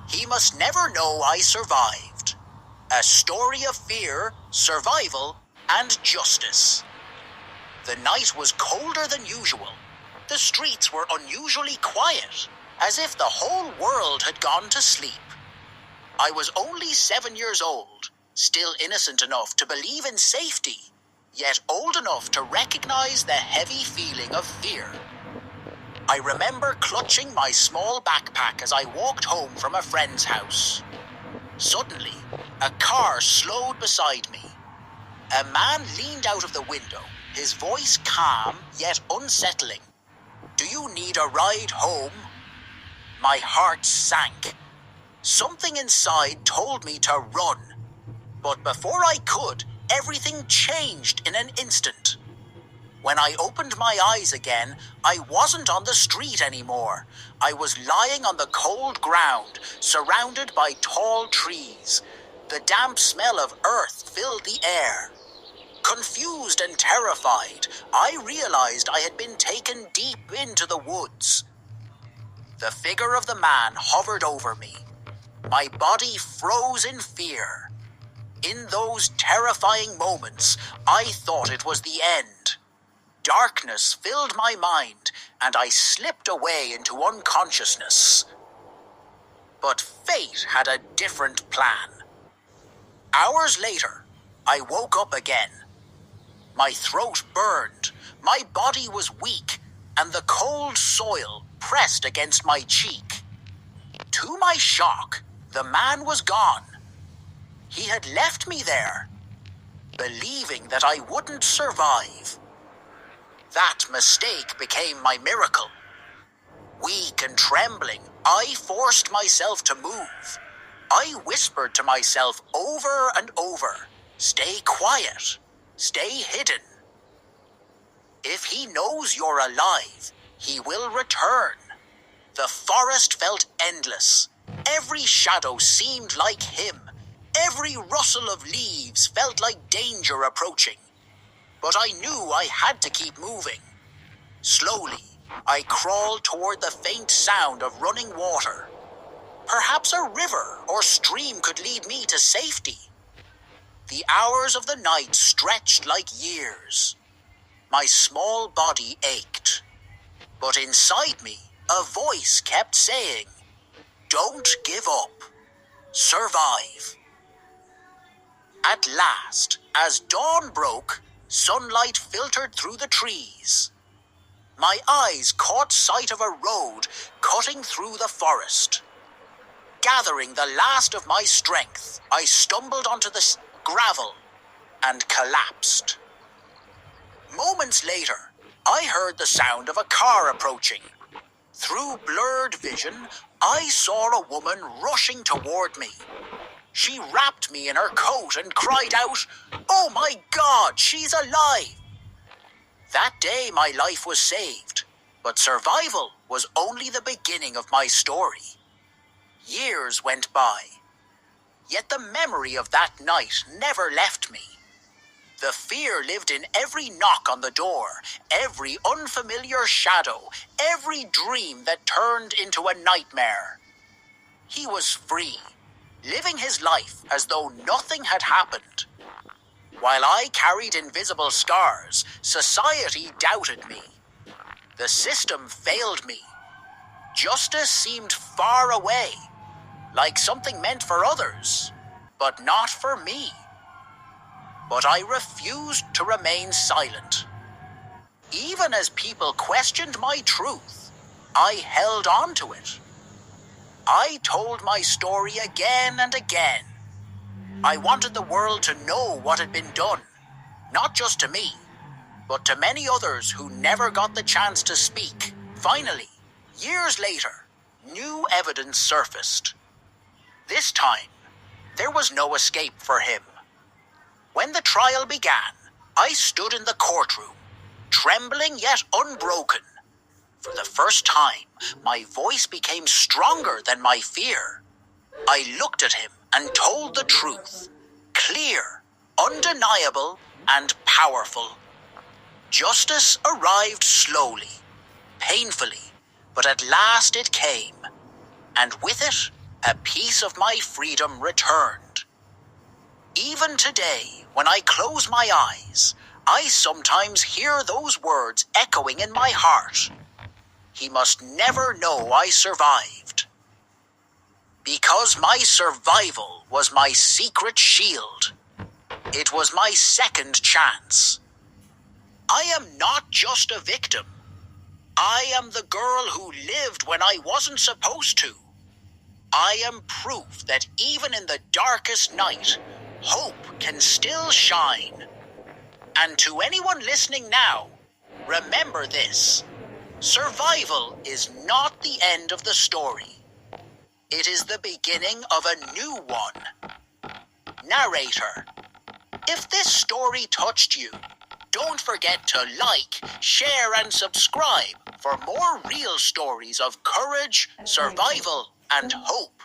He must never know I survived. A story of fear, survival, and justice. The night was colder than usual. The streets were unusually quiet, as if the whole world had gone to sleep. I was only 7 years old, still innocent enough to believe in safety, yet old enough to recognize the heavy feeling of fear. I remember clutching my small backpack as I walked home from a friend's house. Suddenly, a car slowed beside me. A man leaned out of the window, his voice calm yet unsettling. "Do you need a ride home?" My heart sank. Something inside told me to run. But before I could, everything changed in an instant. When I opened my eyes again, I wasn't on the street anymore. I was lying on the cold ground, surrounded by tall trees. The damp smell of earth filled the air. Confused and terrified, I realized I had been taken deep into the woods. The figure of the man hovered over me. My body froze in fear. In those terrifying moments, I thought it was the end. Darkness filled my mind, and I slipped away into unconsciousness. But fate had a different plan. Hours later, I woke up again. My throat burned, my body was weak, and the cold soil pressed against my cheek. To my shock, the man was gone. He had left me there, believing that I wouldn't survive. That mistake became my miracle. Weak and trembling, I forced myself to move. I whispered to myself over and over, "Stay quiet, stay hidden. If he knows you're alive, he will return." The forest felt endless. Every shadow seemed like him. Every rustle of leaves felt like danger approaching. But I knew I had to keep moving. Slowly, I crawled toward the faint sound of running water. Perhaps a river or stream could lead me to safety. The hours of the night stretched like years. My small body ached. But inside me, a voice kept saying, "Don't give up. Survive." At last, as dawn broke, sunlight filtered through the trees. My eyes caught sight of a road cutting through the forest. Gathering the last of my strength, I stumbled onto the gravel and collapsed. Moments later, I heard the sound of a car approaching. Through blurred vision, I saw a woman rushing toward me. She wrapped me in her coat and cried out, "Oh my God, she's alive!" That day my life was saved, but survival was only the beginning of my story. Years went by, yet the memory of that night never left me. The fear lived in every knock on the door, every unfamiliar shadow, every dream that turned into a nightmare. He was free, living his life as though nothing had happened. While I carried invisible scars, society doubted me. The system failed me. Justice seemed far away, like something meant for others, but not for me. But I refused to remain silent. Even as people questioned my truth, I held on to it. I told my story again and again. I wanted the world to know what had been done, not just to me, but to many others who never got the chance to speak. Finally, years later, new evidence surfaced. This time, there was no escape for him. When the trial began, I stood in the courtroom, trembling yet unbroken. For the first time, my voice became stronger than my fear. I looked at him and told the truth, clear, undeniable, and powerful. Justice arrived slowly, painfully, but at last it came, and with it, a piece of my freedom returned. Even today, when I close my eyes, I sometimes hear those words echoing in my heart. He must never know I survived. Because my survival was my secret shield. It was my second chance. I am not just a victim. I am the girl who lived when I wasn't supposed to. I am proof that even in the darkest night, hope can still shine. And to anyone listening now, remember this. Survival is not the end of the story. It is the beginning of a new one. Narrator, if this story touched you, don't forget to like, share, and subscribe for more real stories of courage, survival, and hope.